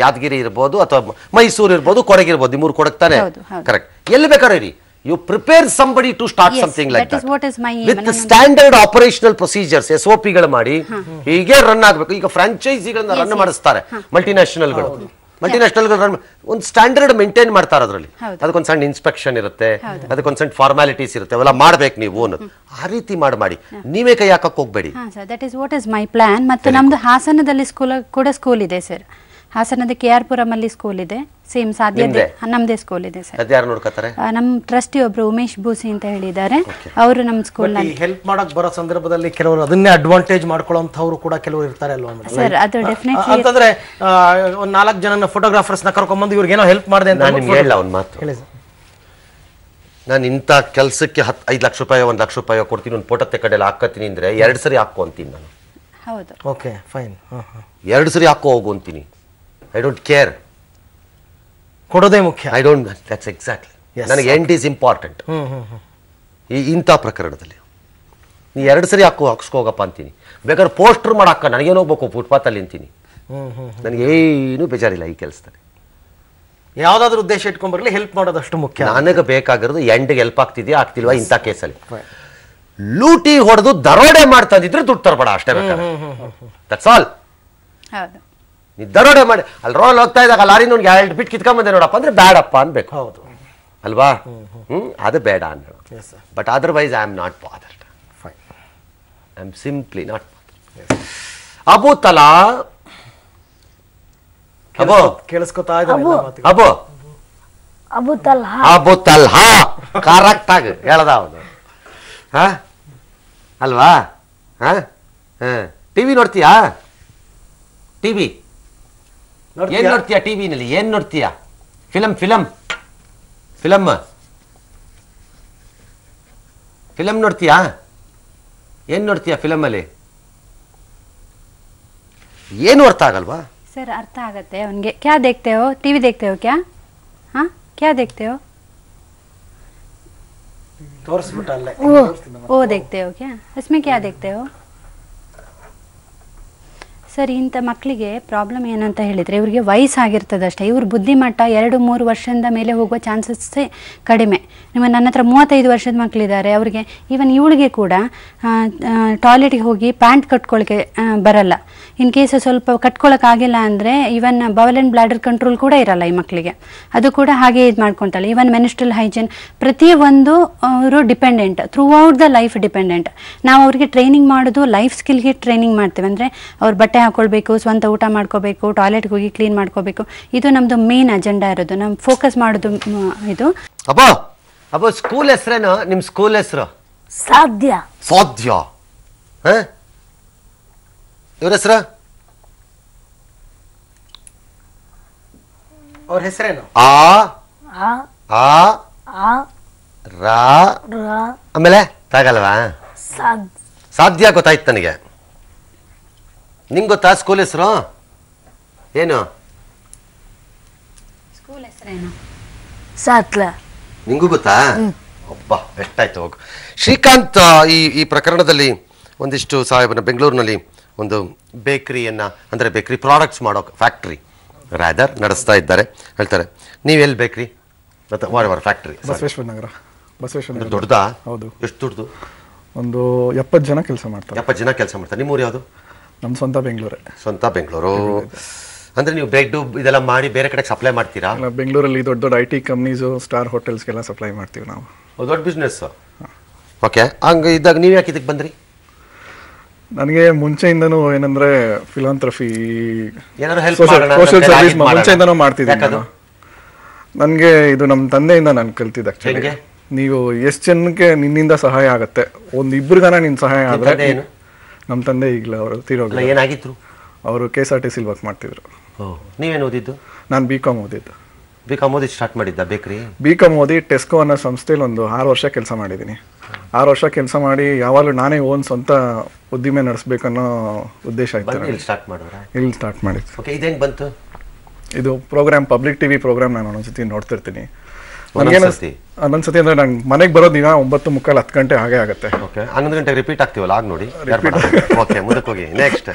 ಯಾದಗಿರಿ ಇರ್ಬೋದು, ಅಥವಾ ಮೈಸೂರು ಇರ್ಬೋದು, ಕೊಡಗು ಇರ್ಬೋದು. 3 ಕೊಡಗ್ತಾನೆ. ಕರೆಕ್ಟ್. ಎಲ್ಲಿ ಬೇಕಾದ್ರೆ ಇರಿ. You prepare somebody to start something like that. What is my with the standard operational procedures, SOP ಗಳು ಮಾಡಿ ಹೀಗೆ ರನ್ ಆಗಬೇಕು. ಈಗ ಫ್ರಾಂಚೈಸಿಗಳನ್ನ ರನ್ ಮಾಡಿಸ್ತಾರೆ ಮಲ್ಟಿನ್ಯಾಷನಲ್ಗಳು. ಮಲ್ಟಿನ್ಯಾಷನಲ್ಗಳು ರನ್ ಒಂದು ಸ್ಟ್ಯಾಂಡರ್ಡ್ ಮೇಂಟೈನ್ ಮಾಡ್ತಾರೆ. ಅದರಲ್ಲಿ ಅದಕ್ಕೊಂದು ಸಣ್ಣ ಇನ್ಸ್ಪೆಕ್ಷನ್ ಇರುತ್ತೆ, ಅದಕ್ಕೊಂದು ಸಣ್ಣ ಫಾರ್ಮಾಲಿಟೀಸ್ ಇರುತ್ತೆ, ಅವೆಲ್ಲ ಮಾಡ್ಬೇಕು ನೀವು ಅನ್ನೋದು. ಆ ರೀತಿ ಮಾಡಿ ನೀವೇ ಕೈ ಹಾಕಕ್ ಹೋಗ್ಬೇಡಿ. That is what is my plan. ಮತ್ತು ನಮ್ದು ಹಾಸನದಲ್ಲಿ ಸ್ಕೂಲ್ ಇದೆ ಸರ್. ಹಾಸನದ KR ಪುರಮಲ್ಲಿ ಸ್ಕೂಲ್ ಇದೆ. ಸೇಮ್ ಸಾಧ್ಯ ನಮ್ದೇ ಸ್ಕೂಲ್ ಇದೆ ಸರ್. ಯಾರು ನೋಡ್ಕೊತಾರೆ? ನಮ್ಮ ಟ್ರಸ್ಟಿ ಒಬ್ರು ಉಮೇಶ್ ಬೂಸಿ ಅಂತ ಹೇಳಿದ್ದಾರೆ. ಅವರು ನಮ್ಮ ಸ್ಕೂಲ್ ನಲ್ಲಿ ಹೆಲ್ಪ್ ಮಾಡಕ್ ಬರೋ ಸಂದರ್ಭದಲ್ಲಿ ಕೆಲವರು ಅದನ್ನೇ ಅಡ್ವಾಂಟೇಜ್ ಮಾಡ್ಕೊಳ್ಳೋಂಥವ್ರು ಕೂಡ ಕೆಲವರು ಇರ್ತಾರೆ ಅಲ್ವಾ ಸರ್? ಅದು ಡೆಫಿನೆಟ್ಲಿ. ಅಂತಂದ್ರೆ ಒಂದ್ 4 ಜನ ಫೋಟೋಗ್ರಾಫರ್ಸ್ ನ ಕರ್ಕೊಂಡ್ಬಂದು ಇವ್ರಿಗೆ ಏನೋ ಹೆಲ್ಪ್ ಮಾಡಿದೆ ಅಂತ ನಾನು ಹೇಳ ಒಂದು ಮಾತು ಹೇಳಿ ಸರ್. ನಾನು ಇಂಥ ಕೆಲಸಕ್ಕೆ 5 ಲಕ್ಷ ರೂಪಾಯಿ 1 ಲಕ್ಷ ರೂಪಾಯಿ ಕೊಡ್ತೀನಿ, ಒಂದು ಫೋಟೋ ತೆಕ್ಕಡೆಲ್ಲ ಹಾಕತ್ತೀನಿ ಅಂದ್ರೆ 2 ಸರಿ ಹಾಕೋ ಅಂತೀನಿ ನಾನು. ಹೌದು. Okay fine. 2 ಸರಿ ಹಾಕೋ ಹೋಗು ಅಂತೀನಿ. I don't care. ಕೊಡೋದೇ ಮುಖ್ಯ. I don't. That's exactly. ನನಗೆ ಎಂಡ್ ಈಸ್ ಇಂಪಾರ್ಟೆಂಟ್. ಇಂಥ ಪ್ರಕರಣದಲ್ಲಿ ನೀ 2 ಸರಿ ಹಾಕ್ಸ್ಕೋಗಪ್ಪ ಅಂತೀನಿ. ಬೇಕಾದ್ರೆ ಪೋಸ್ಟರ್ ಮಾಡಾಕ ನನಗೇನು ಹೋಗ್ಬೇಕು ಫುಟ್ಪಾತ್ ಅಲ್ಲಿ ಅಂತೀನಿ. ನನಗೆ ಏನು ಬೇಜಾರಿಲ್ಲ ಈ ಕೆಲಸದಲ್ಲಿ. ಯಾವ್ದಾದ್ರು ಉದ್ದೇಶ ಇಟ್ಕೊಂಡ್ಬರ್ಲಿ, ಹೆಲ್ಪ್ ಮಾಡೋದಷ್ಟು ಮುಖ್ಯ. ನನಗೆ ಬೇಕಾಗಿರೋದು ಎಂಡ್ಗೆ ಹೆಲ್ಪ್ ಆಗ್ತಿದ್ಯಾ ಆಗ್ತಿಲ್ವಾ ಇಂಥ ಕೇಸಲ್ಲಿ. ಲೂಟಿ ಹೊಡೆದು ದರೋಡೆ ಮಾಡ್ತಾ ಇದ್ರೆ ದುಡ್ಡು ತರಬೇಡ ಅಷ್ಟೇ. ಬೇಕಾದ್ರೆ ದಟ್ಸ್ ಆಲ್. ನೀ ದರೋಡೆ ಮಾಡಿ ಅಲ್ಲಿ ರೋಲ್ ಹೋಗ್ತಾ ಇದ್ದಾಗ ಲಾರಿ ನೋಡ್ಗೆ 2 ಬಿಟ್ ಕಿತ್ಕೊಂಬಂದೆ ನೋಡಪ್ಪ ಅಂದ್ರೆ ಬೇಡಪ್ಪ ಅನ್ಬೇಕು. ಹೌದು ಅಲ್ವಾ? ಅದು ಬೇಡ ಅನ್ನೋ. But otherwise I am not bothered. I am simply not bothered. Abu ತಲಾ ಕೇಳಿಸ್ಕೊತಾ ಇದ್ದಾರೆ. ಅಬು ತಲ್ಹಾ ಕರೆಕ್ಟ್ ಆಗಿ ಹೇಳ್ದ ಅವನು. ಅಲ್ವಾ? ಟಿವಿ ನೋಡ್ತೀಯಾ? ಟಿವಿ ಏನ್ ನೋಡ್ತೀಯಾ? ಟಿವಿನಲ್ಲಿ ಏನ್ ನೋಡ್ತೀಯಾ? ಫಿಲಮ್ ನೋಡ್ತೀಯಾ? ಏನ್ ನೋಡ್ತೀಯಾ ಫಿಲಮಲ್ಲಿ? ಏನು ಅರ್ಥ ಆಗಲ್ವಾ ಸರ್? ಅರ್ಥ ಆಗತ್ತೆ ಅವನಿಗೆ. ಕ್ಯಾ ದೇಖ್ತೆ ಹೋ? ಟಿವಿ ದೇಖ್ತೆ ಹೋ ಕ್ಯಾ? ಹಾ, ಕ್ಯಾ ದೇಖ್ತೆ ಹೋ? ತೋರಿಸ್ಬಿಟ್ಟಲ್ಲೇ ಓ ದೇಖ್ತೆ ಹೋ ಕ್ಯಾ? इसमें क्या देखते हो? ಸರ್, ಇಂಥ ಮಕ್ಕಳಿಗೆ ಪ್ರಾಬ್ಲಮ್ ಏನು ಅಂತ ಹೇಳಿದರೆ, ಇವರಿಗೆ ವಯಸ್ಸಾಗಿರ್ತದೆ ಅಷ್ಟೇ. ಇವ್ರ ಬುದ್ಧಿಮಟ್ಟ 2-3 ವರ್ಷದ ಮೇಲೆ ಹೋಗುವ ಚಾನ್ಸಸ್ಸೇ ಕಡಿಮೆ. ನನ್ನ ಹತ್ರ 35 ವರ್ಷದ ಮಕ್ಕಳಿದ್ದಾರೆ. ಅವರಿಗೆ ಈವನ್ ಇವಳಿಗೆ ಕೂಡ ಟಾಯ್ಲೆಟಿಗೆ ಹೋಗಿ ಪ್ಯಾಂಟ್ ಕಟ್ಕೊಳ್ಳಿಕ್ಕೆ ಬರಲ್ಲ. ಇನ್ ಕೇಸ್ ಸ್ವಲ್ಪ ಕಟ್ಕೊಳ್ಳೋಕ್ಕಾಗಿಲ್ಲ ಅಂದರೆ even bowel and bladder control ಕೂಡ ಇರಲ್ಲ ಈ ಮಕ್ಕಳಿಗೆ. ಅದು ಕೂಡ ಹಾಗೆ ಇದು ಮಾಡ್ಕೊತಾಳೆ. ಈವನ್ ಮೆನ್ಸ್ಟ್ರಲ್ ಹೈಜೀನ್ ಪ್ರತಿಯೊಂದು ಅವರು dependent, through out the life dependent. ನಾವು ಅವ್ರಿಗೆ ಟ್ರೈನಿಂಗ್ ಮಾಡೋದು ಲೈಫ್ ಸ್ಕಿಲ್ಗೆ ಟ್ರೈನಿಂಗ್ ಮಾಡ್ತೇವೆ. ಅಂದರೆ ಅವ್ರ ಬಟ್ಟೆ ಹಾಕೊಳ್ಬೇಕು, ಸ್ವಂತ ಊಟ ಮಾಡ್ಕೋಬೇಕು, ಟಾಯ್ಲೆಟ್ಗೆ ಹೋಗಿ ಕ್ಲೀನ್ ಮಾಡ್ಕೋಬೇಕು. ಇದು ನಮ್ದು ಮೇನ್ ಅಜೆಂಡಾ ಇರೋದು. ನಮ್ಮ ಫೋಕಸ್ ಮಾಡೋದು ಇದು. ಅಬ್ಬೋ ಸ್ಕೂಲ್ ಹೆಸರೇನು? ನಿಮ್ ಸ್ಕೂಲ್ ಹೆಸರು? ಸಾಧ್ಯ. ಇವ್ರ ಹೆಸರು? ಅವ್ರ ಹೆಸರೇನು? ಆಮೇಲೆ ತಾಗಲ್ವಾ? ಸಾಧ್ಯ ಗೊತ್ತಾಯ್ತು ನನಗೆ. ನಿಂಗೆ ಗೊತ್ತಾ ಸ್ಕೂಲ್ ಹೆಸರು ಏನು? ಸ್ಕೂಲ್ ಹೆಸರೇನು? ಸಾತ್ಲ. ನಿಂಗೂ ಗೊತ್ತಾ? ಒಬ್ಬ ಎಷ್ಟಾಯ್ತು ಹೋಗು. ಶ್ರೀಕಾಂತ್ ಈ ಪ್ರಕರಣದಲ್ಲಿ ಒಂದಿಷ್ಟು ಸಾಹೇಬನ ಬೆಂಗಳೂರಿನಲ್ಲಿ ಒಂದು ಬೇಕರಿಯನ್ನು, ಅಂದರೆ ಬೇಕರಿ ಪ್ರಾಡಕ್ಟ್ಸ್ ಮಾಡೋ ಫ್ಯಾಕ್ಟ್ರಿ ರಾದರ್ ನಡೆಸ್ತಾ ಇದ್ದಾರೆ. ಹೇಳ್ತಾರೆ ನೀವೆಲ್ಲಿ ಬೇಕ್ರಿ ಮತ್ತು ವಾಟ್ ಫ್ಯಾಕ್ಟ್ರಿ? ಬಸವೇಶ್ವರ ನಗರ. ಬಸವೇಶ್ವರ ನಗರ ದೊಡ್ಡದಾ? ಹೌದು. ಎಷ್ಟು ದೊಡ್ಡದು? ಒಂದು 70 ಜನ ಕೆಲಸ ಮಾಡ್ತಾರೆ. 70 ಜನ ಕೆಲಸ ಮಾಡ್ತಾರೆ. ನಿಮ್ಮೂರು ಯಾವುದು? ನಮ್ಮ ಸ್ವಂತ ಬೆಂಗಳೂರೇ. ಸ್ವಂತ ಬೆಂಗಳೂರು. ಅಂದರೆ ನೀವು ಬ್ರೆಡ್ ಇದೆಲ್ಲ ಮಾಡಿ ಬೇರೆ ಕಡೆಗೆ ಸಪ್ಲೈ ಮಾಡ್ತೀರಾ? ಬೆಂಗಳೂರಲ್ಲಿ ದೊಡ್ಡ ದೊಡ್ಡ IT ಕಂಪ್ನೀಸು, ಸ್ಟಾರ್ ಹೋಟೆಲ್ಸ್ಗೆಲ್ಲ ಸಪ್ಲೈ ಮಾಡ್ತೀವಿ ನಾವು. ದೊಡ್ಡ ಬಿಸ್ನೆಸ್. ಓಕೆ, ಹಂಗೆ ಇದ್ದಾಗ ನೀವು ಯಾಕೆ ಇದಕ್ಕೆ ಬಂದ್ರಿ? ನನಗೆ ಮುಂಚೆಯಿಂದನೂ ಏನಂದ್ರೆ ಫಿಲಾಂಥ್ರಫಿ, ಸೋಷಿಯಲ್ ಸರ್ವಿಸ್ ಮುಂಚೆಯಿಂದನೂ ಮಾಡ್ತಿದ್ದೀನಿ ನಾನು. ನನಗೆ ಇದು ನಮ್ಮ ತಂದೆಯಿಂದ ನಾನು ಕಲ್ತಿದ್ದೆ. ಆಕ್ಚುಲಿ ನೀವು ಎಷ್ಟು ಜನಕ್ಕೆ ನಿನ್ನಿಂದ ಸಹಾಯ ಆಗುತ್ತೆ, ಒಂದು ಇಬ್ಬರಿಗಾನ ನಿನ್ನ ಸಹಾಯ ಆದರೆ. ನಮ್ಮ ತಂದೆ ಈಗಲೇ ಅವರು ತೀರೋಗಿಲ್ಲ. ಏನಾಗಿದ್ರು? ಅವರು KSRTC ವರ್ಕ್ ಮಾಡ್ತಿದ್ರು. ನೀವೇನು ಓದಿದ್ದು? ನಾನು BCom ಓದಿದ್ದು. BCom ಓದಿ ಸ್ಟಾರ್ಟ್ ಮಾಡಿದ್ದ ಬೇಕ್ರಿ? BCom ಓದಿ ಟೆಸ್ಕೋ ಅನ್ನೋ ಸಂಸ್ಥೆಯಲ್ಲಿ ಒಂದು 6 ವರ್ಷ ಕೆಲಸ ಮಾಡಿದ್ದೀನಿ. 6 ವರ್ಷ ಕೆಲಸ ಮಾಡಿ ಯಾವಾಗಲೂ ನಾನೇ ಸ್ವಂತ ಉದ್ದಿಮೆ ನಡೆಸಬೇಕನ್ನೋ ಉದ್ದೇಶ ಆಯ್ತು. ಇಲ್ಲಿ ಸ್ಟಾರ್ಟ್ ಮಾಡಿದ್ದು. ಓಕೆ, ಇದು ಹೆಂಗೆ ಬಂತು? ಇದು ಪ್ರೋಗ್ರಾಮ್, ಪಬ್ಲಿಕ್ TV ಪ್ರೋಗ್ರಾಮ್ ನಾನು ಒಂದೊಂದ್ಸತಿ ನೋಡ್ತಿರ್ತೀನಿ. ಒಂದೊಂದ್ಸತಿ ಅಂದ್ರೆ ನಾನು ಮನೆಗೆ ಬರೋ ದಿನ 9:45 10 ಗಂಟೆ ಹಾಗೆ ಆಗುತ್ತೆ. ಓಕೆ, 11 ಗಂಟೆಗೆ ರಿಪೀಟ್ ಆಗ್ತೀವಲ್ಲ, ಆಗ ನೋಡಿ. ಓಕೆ, ಮುಂದಕ್ಕೆ ಹೋಗಿ. ನೆಕ್ಸ್ಟ್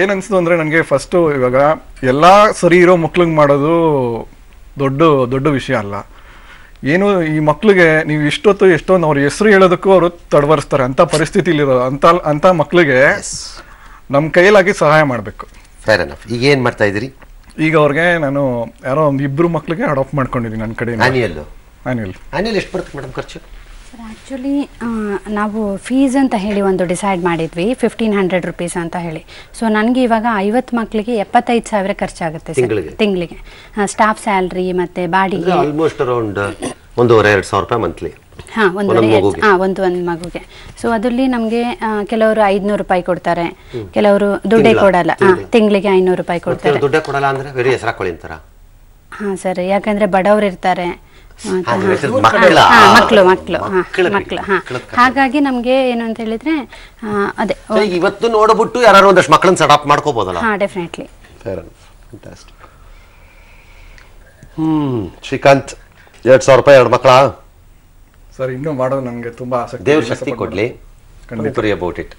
ಏನನ್ಸ್ತು ಅಂದ್ರೆ ನನಗೆ ಫಸ್ಟು ಇವಾಗ ಎಲ್ಲ ಸರಿ ಇರೋ ಮಕ್ಳಿಗೆ ಮಾಡೋದು ದೊಡ್ಡ ವಿಷಯ ಅಲ್ಲ. ಏನು ಈ ಮಕ್ಳಿಗೆ ನೀವು ಎಷ್ಟೊಂದು ಅವ್ರ ಹೆಸರು ಹೇಳೋದಕ್ಕೂ ಅವರು ತಡವರಿಸ್ತಾರೆ. ಅಂಥ ಪರಿಸ್ಥಿತಿಲಿರೋ ಅಂಥ ಮಕ್ಳಿಗೆ ನಮ್ಮ ಕೈಲಾಗಿ ಸಹಾಯ ಮಾಡಬೇಕು. Fair enough. ಈಗ ಏನು ಮಾಡ್ತಾ ಇದ್ದೀರಿ? ಈಗ ಅವ್ರಿಗೆ ನಾನು ಯಾರೋ ಒಂದು 2 ಮಕ್ಳಿಗೆ ಅಡಾಪ್ಟ್ ಮಾಡ್ಕೊಂಡಿದ್ದೀನಿ ನನ್ನ ಕಡೆ. ಆ್ಯನ್ಯಲ್ ಎಷ್ಟು ಬರುತ್ತೆ ಮೇಡಮ್ ಖರ್ಚು? ಸರ್ ಆ್ಯಕ್ಚುಲಿ ನಾವು ಫೀಸ್ ಅಂತ ಹೇಳಿ ಒಂದು ಡಿಸೈಡ್ ಮಾಡಿದ್ವಿ, 1500 rupees ಅಂತ ಹೇಳಿ. ಸೊ ನನಗೆ ಇವಾಗ 50 ಮಕ್ಕಳಿಗೆ 75,000 ಖರ್ಚಾಗುತ್ತೆ ತಿಂಗಳಿಗೆ. ಸ್ಟಾಫ್ ಸ್ಯಾಲ್ರಿ ಮತ್ತು ಬಾಡಿಗೆ ಆಲ್ಮೋಸ್ಟ್ ಅರೌಂಡ್ 1,500-2,000 ರೂಪಾಯಿ ಮಂತ್ಲಿ. ಒಂದು ಮಗುಗೆ. ಸೊ ಅದರಲ್ಲಿ ನಮಗೆ ಕೆಲವರು 500 ರೂಪಾಯಿ ಕೊಡ್ತಾರೆ, ಕೆಲವರು ದುಡ್ಡೇ ಕೊಡಲ್ಲ. ತಿಂಗಳಿಗೆ 500 ರೂಪಾಯಿ ಕೊಡ್ತಾರೆ. ದುಡ್ಡೇ ಕೊಡಲ್ಲ ಅಂದ್ರೆ ಬೇರೆ ಹೆಸರಾಕೊಳ್ಳಿ ಅಂತಾರ? ಹಾಂ ಸರ್, ಯಾಕಂದ್ರೆ ಬಡವರು ಇರ್ತಾರೆ, ಮಕ್ಕಳು. ಹಾಗಾಗಿ ನಮ್ಗೆ ಏನು ಅಂತ ಹೇಳಿದ್ರೆ ಅದೇ ಇವತ್ತು ನೋಡ್ಬಿಟ್ಟು ಯಾರು ಒಂದಷ್ಟು ಮಕ್ಕಳನ್ನ ಸೆಟಪ್ ಮಾಡ್ಕೋಬಹುದಲ್ಲ? ಹಾ, ಡೆಫಿನೆಟ್ಲಿ. ಶ್ರೀಕಾಂತ್, 2,000 ರೂಪಾಯಿ 2 ಮಕ್ಕಳ? ಸರ್, ಇನ್ನೂ ಮಾಡೋದು ನನಗೆ ತುಂಬಾ ಆಸಕ್ತಿ. ದೇವ್ರ ಶಕ್ತಿ ಕೊಡ್ಲಿ. About it.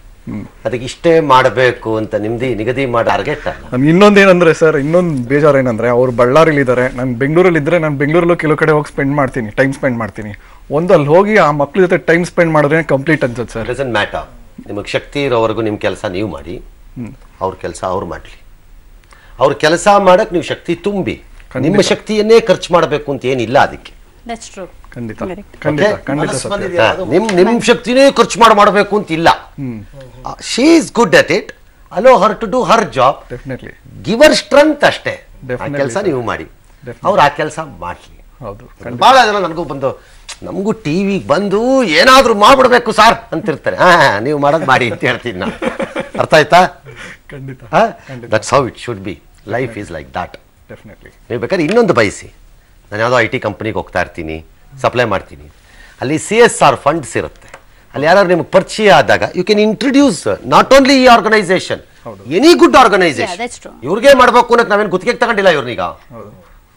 ಅದಕ್ಕೆ ಇಷ್ಟೇ ಮಾಡಬೇಕು ಅಂತ ನಿಮ್ದು ನಿಗದಿ ಮಾಡಿ ಟಾರ್ಗೆಟ್. ಇನ್ನೊಂದೇನಂದ್ರೆ ಸರ್, ಇನ್ನೊಂದು ಬೇಜಾರು ಏನಂದ್ರೆ ಅವ್ರು ಬಳ್ಳಾರಿಲಿ ಇದ್ದಾರೆ, ನಾನು ಬೆಂಗಳೂರಲ್ಲಿ ಇದ್ರೆ ನಾನು ಬೆಂಗಳೂರಲ್ಲೂ ಕೆಲವು ಕಡೆ ಹೋಗಿ ಟೈಮ್ ಸ್ಪೆಂಡ್ ಮಾಡ್ತೀನಿ. ಅಲ್ಲಿ ಹೋಗಿ ಆ ಮಕ್ಳ ಜೊತೆ ಟೈಮ್ ಸ್ಪೆಂಡ್ ಮಾಡಿದ್ರೆ ಕಂಪ್ಲೀಟ್ ಅನ್ಸುತ್ತೆ ಸರ್. Doesn't matter. ನಿಮಗೆ ಶಕ್ತಿ ಇರೋವರೆಗೂ ನಿಮ್ಮ ಕೆಲಸ ನೀವು ಮಾಡಿ, ಅವ್ರ ಕೆಲಸ ಅವ್ರು ಮಾಡಲಿ. ಅವ್ರ ಕೆಲಸ ಮಾಡಕ್ ನೀವು ಶಕ್ತಿ ತುಂಬಿ, ನಿಮ್ಮ ಶಕ್ತಿಯನ್ನೇ ಖರ್ಚು ಮಾಡಬೇಕು ಅಂತ ಏನಿಲ್ಲ. ಅದಕ್ಕೆ ನಿಮ್ ಶಕ್ತಿನೇ ಖರ್ಚು ಮಾಡಬೇಕು ಅಂತ ಇಲ್ಲ. She is good at it. Allow her to do her job. Give her strength ಅಷ್ಟೇ. ಆ ಕೆಲಸ ನೀವು ಮಾಡಿ, ಅವ್ರು ಆ ಕೆಲಸ ಮಾಡ್ಲಿ. ಬಹಳ ಜನ ನನಗೂ ಬಂದು ನಮಗೂ ಟಿವಿ ಬಂದು ಏನಾದ್ರೂ ಮಾಡ್ಬಿಡ್ಬೇಕು ಸಾರ್ ಅಂತಿರ್ತಾರೆ. ನೀವು ಮಾಡೋದು ಮಾಡಿ ಅಂತ ಹೇಳ್ತೀನಿ ನಾನು. ಅರ್ಥ ಆಯ್ತಾ? That's how it should be. Life is like ದಾಟ್. ನೀವು ಬೇಕಾದ್ರೆ ಇನ್ನೊಂದು ಬಯಸಿ, ನಾನು ಯಾವುದೋ IT ಕಂಪ್ನಿಗೆ ಹೋಗ್ತಾ ಇರ್ತೀನಿ, ಸಪ್ಲೈ ಮಾಡ್ತೀನಿ, ಅಲ್ಲಿ CSR ಫಂಡ್ಸ್ ಇರುತ್ತೆ. ಅಲ್ಲಿ ಯಾರು ನಿಮ್ಗೆ ಪರಿಚಯ ಆದಾಗ you can introduce not only ಈ ಆರ್ಗನೈಸೇಷನ್, ಎನಿ ಗುಡ್ ಆರ್ಗನೈಸೇಷನ್. ಇವ್ರಿಗೆ ಮಾಡ್ಬೇಕು ಅನ್ನೋದು ನಾವೇನು ಗುತ್ತಿಗೆ ತಗೊಂಡಿಲ್ಲ ಇವ್ರನ್ನೀಗ,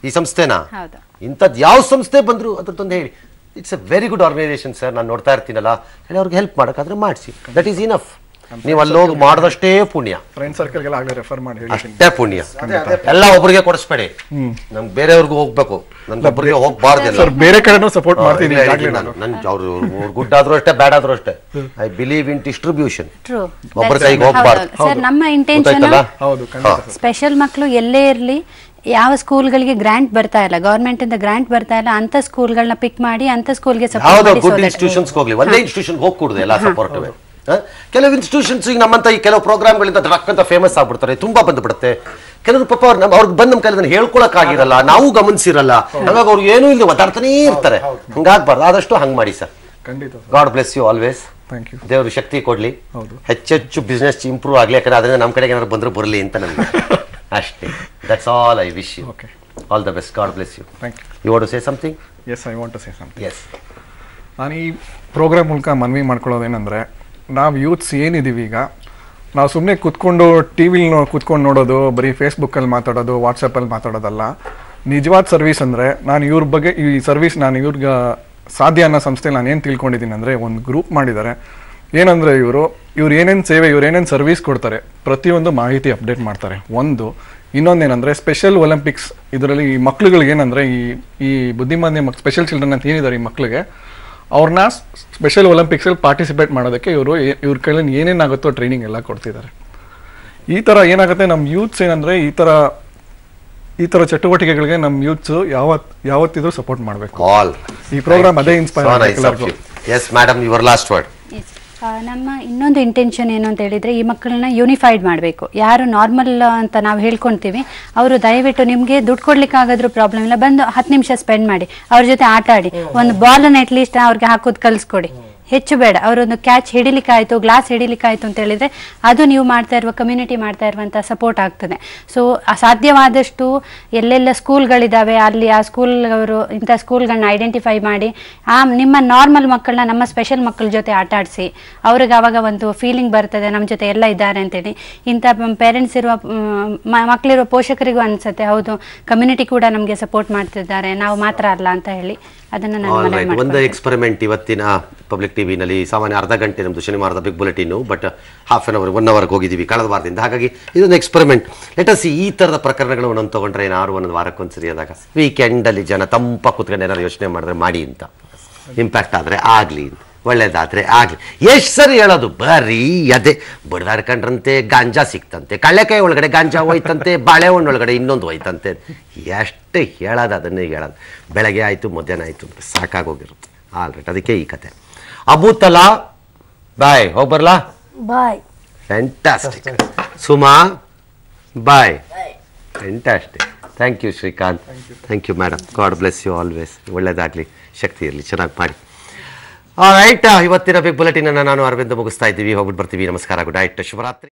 ಈ ಸಂಸ್ಥೆನ. ಇಂಥದ್ದು ಯಾವ ಸಂಸ್ಥೆ ಬಂದ್ರು ಅದ್ರದ್ದೊಂದು ಹೇಳಿ, it's a very good organisation sir, ನಾನು ನೋಡ್ತಾ ಇರ್ತೀನಲ್ಲ, ಹೇಳಿ ಅವ್ರಿಗೆ ಹೆಲ್ಪ್ ಮಾಡೋಕ್ಕಾದ್ರೆ ಮಾಡಿಸಿ. That is enough. ನೀವು ಅಲ್ಲೋಗಿ ಮಾಡಿದಷ್ಟೇ ಪುಣ್ಯ. ಫ್ರೆಂಡ್ ಸರ್ಕಲ್ಗೆಲ್ಲ ಆಗಲೇ ರೆಫರ್ ಮಾಡಿ ಅಷ್ಟೇ ಪುಣ್ಯ. ಎಲ್ಲ ಒಬ್ಬರಿಗೆ ಕೊಡಿಸ್ಬೇಡಿ, ನಮ್ಗೆ ಬೇರೆಯವ್ರಿಗೂ ಹೋಗ್ಬೇಕು, ನನ್ಗೆ ಒಬ್ಬರಿಗೆ ಹೋಗ್ಬಾರ್ದಿಲ್ಲ. ಬೇರೆ ಕಡೆನೂ ಸಪೋರ್ಟ್ ಮಾಡ್ತೀನಿ. ಅವ್ರು ಗುಡ್ ಆದ್ರೂ ಅಷ್ಟೇ, ಬ್ಯಾಡ್ ಆದ್ರೂ ಅಷ್ಟೇ. I believe in distribution. ಒಬ್ಬರ ಕೈಗೆ ಹೋಗ್ಬಾರ್ದು. ಸರ್, ನಮ್ಮ ಇಂಟೆನ್ಷನ್ ಸ್ಪೆಷಲ್ ಮಕ್ಕಳು ಎಲ್ಲೇ ಇರ್ಲಿ, ಯಾವ ಸ್ಕೂಲ್ಗಳಿಗೆ ಗ್ರಾಂಟ್ ಬರ್ತಾ ಇಲ್ಲ, ಗವರ್ಮೆಂಟ್ ಇಂದ ಗ್ರಾಂಟ್ ಬರ್ತಾ ಇಲ್ಲ, ಅಂತ ಸ್ಕೂಲ್ಗಳನ್ನ ಪಿಕ್ ಮಾಡಿ ಅಂತ ಸ್ಕೂಲ್ಗೆ ಯಾವ್ದೋ ಗುಡ್ ಇನ್ಸ್ಟಿಟ್ಯೂಷನ್ಸ್ ಹೋಗ್ಲಿ. ಒಂದೇ ಇನ್ಸ್ಟಿಟ್ಯೂಷನ್ ಹೋಗ್ಕೊಡುದು, ಎಲ್ಲ ಸಪೋರ್ಟ್. ಕೆಲವು ಇನ್ಸ್ಟಿಟ್ಯೂಷನ್ಸ್ ಈಗ ನಮ್ಮಂತ ಈ ಕೆಲವು ಪ್ರೋಗ್ರಾಮ್ಗಳಿಂದ ಅಂತ ಫೇಮಸ್ ಆಗ್ಬಿಡ್ತಾರೆ, ತುಂಬಾ ಬಂದ್ಬಿಡುತ್ತೆ. ಕೆಲವರು ಪಾಪ ಅವ್ರಿಗೆ ಬಂದ್ ನಮ್ಮ ಕೈಲಿ ಹೇಳ್ಕೊಳಕ್ ಆಗಿರಲ್ಲ, ನಾವು ಗಮನಿಸಿರಲ್ಲ, ಹಾಗಾಗಿ ಅವ್ರು ಏನೂ ಇಲ್ಲಿ ಒದ್ದಾಡ್ತಾನೇ ಇರ್ತಾರೆ. ಹಂಗಾಗ್ಬಾರ್ದು, ಆದಷ್ಟು ಹಂಗ್ ಮಾಡಿ sir. God bless you always. ದೇವ್ರ ಶಕ್ತಿ ಕೊಡ್ಲಿ, ಹೆಚ್ಚೆಚ್ಚು ಬಿಸ್ನೆಸ್ ಇಂಪ್ರೂವ್ ಆಗ್ಲಿ. ಯಾಕಂದ್ರೆ ಅದರಿಂದ ನಮ್ಮ ಕಡೆಗೆ ಏನಾದ್ರು ಬಂದ್ರು ಬರಲಿ ಅಂತ ನಮ್ಗೆ ಅಷ್ಟೇ. That's all. I wish you all the best. God bless you. You want to say something? Yes, I want to say something. Yes. ನಾನು ಈ ಪ್ರೋಗ್ರಾಮ್ ಮೂಲಕ ಮನವಿ ಮಾಡ್ಕೊಳ್ಳೋದೇನೆಂದರೆ, ನಾವು ಯೂತ್ಸ್ ಏನಿದ್ದೀವಿ ಈಗ, ನಾವು ಸುಮ್ಮನೆ ಕೂತ್ಕೊಂಡು ಟಿವಿಲಿ ಕೂತ್ಕೊಂಡು ನೋಡೋದು, ಬರೀ ಫೇಸ್ಬುಕ್ಕಲ್ಲಿ ಮಾತಾಡೋದು, ವಾಟ್ಸಪ್ಪಲ್ಲಿ ಮಾತಾಡೋದಲ್ಲ. ನಿಜವಾದ ಸರ್ವಿಸ್ ಅಂದರೆ, ನಾನು ಇವ್ರ ಬಗ್ಗೆ ಈ ಸರ್ವಿಸ್ ನಾನು ಇವ್ರಿಗೆ ಸಾಧ್ಯ ಅನ್ನೋ ಸಂಸ್ಥೆಯಲ್ಲಿ ನಾನು ಏನು ತಿಳ್ಕೊಂಡಿದ್ದೀನಿ ಅಂದರೆ, ಒಂದು ಗ್ರೂಪ್ ಮಾಡಿದ್ದಾರೆ. ಏನಂದರೆ ಇವ್ರು ಏನೇನು ಸೇವೆ, ಇವ್ರು ಏನೇನು ಸರ್ವಿಸ್ ಕೊಡ್ತಾರೆ, ಪ್ರತಿಯೊಂದು ಮಾಹಿತಿ ಅಪ್ಡೇಟ್ ಮಾಡ್ತಾರೆ. ಒಂದು ಇನ್ನೊಂದೇನಂದರೆ ಸ್ಪೆಷಲ್ ಒಲಿಂಪಿಕ್ಸ್ ಇದರಲ್ಲಿ ಈ ಮಕ್ಳುಗಳಿಗೆ ಏನಂದರೆ ಈ ಬುದ್ಧಿಮಾಂದ್ಯ ಸ್ಪೆಷಲ್ ಚಿಲ್ಡ್ರನ್ ಅಂತ ಏನಿದ್ದಾರೆ ಈ ಮಕ್ಳಿಗೆ ಅವ್ರನ್ನ ಸ್ಪೆಷಲ್ ಒಲಿಂಪಿಕ್ಸಲ್ಲಿ ಪಾರ್ಟಿಸಿಪೇಟ್ ಮಾಡೋದಕ್ಕೆ ಇವ್ರ ಕೈಯಲ್ಲಿ ಏನೇನಾಗುತ್ತೋ ಟ್ರೈನಿಂಗ್ ಎಲ್ಲ ಕೊಡ್ತಿದ್ದಾರೆ. ಈ ಥರ ಏನಾಗುತ್ತೆ ನಮ್ಮ ಯೂತ್ಸ್ ಏನಂದರೆ ಈ ಥರ ಚಟುವಟಿಕೆಗಳಿಗೆ ನಮ್ಮ ಯೂತ್ಸ್ ಯಾವತ್ತಿದ್ರೂ ಸಪೋರ್ಟ್ ಮಾಡಬೇಕು. ಈ ಪ್ರೋಗ್ರಾಮ್ ಅದೇ inspire. Yes madam, your last word. ನಮ್ಮ ಇನ್ನೊಂದು ಇಂಟೆನ್ಷನ್ ಏನು ಅಂತ ಹೇಳಿದರೆ ಈ ಮಕ್ಕಳನ್ನ ಯೂನಿಫೈಡ್ ಮಾಡಬೇಕು. ಯಾರು ನಾರ್ಮಲ್ ಅಂತ ನಾವು ಹೇಳ್ಕೊಳ್ತೀವಿ ಅವರು ದಯವಿಟ್ಟು ನಿಮಗೆ ದುಡ್ಡು ಕೊಡ್ಲಿಕ್ಕಾಗಾದ್ರೂ ಪ್ರಾಬ್ಲಮ್ ಇಲ್ಲ, ಬಂದು 10 ನಿಮಿಷ ಸ್ಪೆಂಡ್ ಮಾಡಿ, ಅವ್ರ ಜೊತೆ ಆಟ ಆಡಿ, ಒಂದು ಬಾಲನ್ನು ಅಟ್ಲೀಸ್ಟ್ ಅವ್ರಿಗೆ ಹಾಕೋದು ಕಲಿಸ್ಕೊಡಿ, ಹೆಚ್ಚು ಬೇಡ. ಅವರೊಂದು ಕ್ಯಾಚ್ ಹಿಡಿಲಿಕ್ಕಾಯ್ತು, ಗ್ಲಾಸ್ ಹಿಡಿಲಿಕ್ಕಾಯ್ತು ಅಂತ ಹೇಳಿದರೆ ಅದು ನೀವು ಮಾಡ್ತಾ ಇರುವ ಕಮ್ಯುನಿಟಿ ಮಾಡ್ತಾ ಇರುವಂಥ ಸಪೋರ್ಟ್ ಆಗ್ತದೆ. ಸೊ ಸಾಧ್ಯವಾದಷ್ಟು ಎಲ್ಲೆಲ್ಲ ಸ್ಕೂಲ್ಗಳಿದ್ದಾವೆ ಅಲ್ಲಿ ಆ ಸ್ಕೂಲ್ಗಳು ಇಂಥ ಸ್ಕೂಲ್ಗಳನ್ನ ಐಡೆಂಟಿಫೈ ಮಾಡಿ ನಿಮ್ಮ ನಾರ್ಮಲ್ ಮಕ್ಕಳನ್ನ ನಮ್ಮ ಸ್ಪೆಷಲ್ ಮಕ್ಕಳ ಜೊತೆ ಆಟ ಆಡಿಸಿ ಅವ್ರಿಗೆ ಆವಾಗ ಒಂದು ಫೀಲಿಂಗ್ ಬರ್ತದೆ ನಮ್ಮ ಜೊತೆ ಎಲ್ಲ ಇದ್ದಾರೆ ಅಂತೇಳಿ. ಇಂಥ ಪೇರೆಂಟ್ಸ್ ಇರುವ ಮಕ್ಕಳಿರುವ ಪೋಷಕರಿಗೂ ಅನಿಸುತ್ತೆ ಹೌದು ಕಮ್ಯುನಿಟಿ ಕೂಡ ನಮಗೆ ಸಪೋರ್ಟ್ ಮಾಡ್ತಿದ್ದಾರೆ, ನಾವು ಮಾತ್ರ ಅಲ್ಲ ಅಂತ ಹೇಳಿ ಅದನ್ನು ನಾನು ಒಂದು ಎಕ್ಸ್ಪೆರಿಮೆಂಟ್ ಇವತ್ತಿನ ಪಬ್ಲಿಕ್ ಟಿವಿನಲ್ಲಿ ಸಾಮಾನ್ಯ ಅರ್ಧ ಗಂಟೆ ನಮ್ಮದು ಶನಿವಾರದ big bulletin, but half an hour 1 ಅವರ್ಗೆ ಹೋಗಿದ್ದೀವಿ ಕಳೆದ ವಾರದಿಂದ. ಹಾಗಾಗಿ ಇದೊಂದು ಎಕ್ಸ್ಪೆರಿಮೆಂಟ್. ಲೆಟ್ ಅಸ್ ಈ ಥರದ ಪ್ರಕರಣಗಳು ಒಂದೊಂದು ತೊಗೊಂಡ್ರೆ ಏನಾದ್ರು ಒಂದೊಂದು ವಾರಕ್ಕೊಂದ್ಸರಿ ಆದಾಗ ವೀಕೆಂಡಲ್ಲಿ ಜನ ತಂಪ ಕೂತ್ಕೊಂಡು ಏನಾದ್ರು ಯೋಚನೆ ಮಾಡಿದ್ರೆ ಮಾಡಿ ಅಂತ, ಇಂಪ್ಯಾಕ್ಟ್ ಆದರೆ ಆಗಲಿ, ಒಳ್ಳೇದಾದರೆ ಆಗಲಿ. ಎಷ್ಟು ಸರಿ ಹೇಳೋದು ಬರೀ ಅದೇ ಬಡ್ದಾಡ್ಕೊಂಡ್ರಂತೆ ಗಾಂಜಾ ಸಿಕ್ತಂತೆ, ಕಳ್ಳೆಕಾಯಿ ಒಳಗಡೆ ಗಾಂಜಾ ಹೋಯ್ತಂತೆ, ಬಾಳೆಹಣ್ಣು ಒಳಗಡೆ ಇನ್ನೊಂದು ಹೋಯ್ತಂತೆ, ಎಷ್ಟು ಹೇಳೋದು ಅದನ್ನೇ ಹೇಳೋದು. ಬೆಳಗ್ಗೆ ಆಯಿತು ಮಧ್ಯಾಹ್ನ ಆಯಿತು ಅಂದರೆ ಸಾಕಾಗೋಗಿರುತ್ತೆ. ಆಲ್ರೈಟ್, ಅದಕ್ಕೆ ಈ ಕತೆ. ಅಬೂತಲಾ ಬಾಯ್, ಹೋಗಿ ಬರಲಾ? Bye. Fantastic. Suma bye. Fantastic. Thank you Srikanth. Thank you madam. God bless you always. ಒಳ್ಳೇದಾಗಲಿ, ಶಕ್ತಿ ಇರಲಿ, ಚೆನ್ನಾಗಿ ಮಾಡಿ. ರೈಟ್, ಇವತ್ತಿನ ಬಿಗ್ ಬುಲೆಟಿನ್ ನಾನು ಅರವಿಂದ ಮುಗಿಸ್ತಾ ಇದ್ದೀವಿ. ಹೋಗ್ಬಿಟ್ಟು ಬರ್ತೀವಿ. ನಮಸ್ಕಾರ, ಗುಡ್ ನೈಟ್, ಶುಭರಾತ್ರಿ.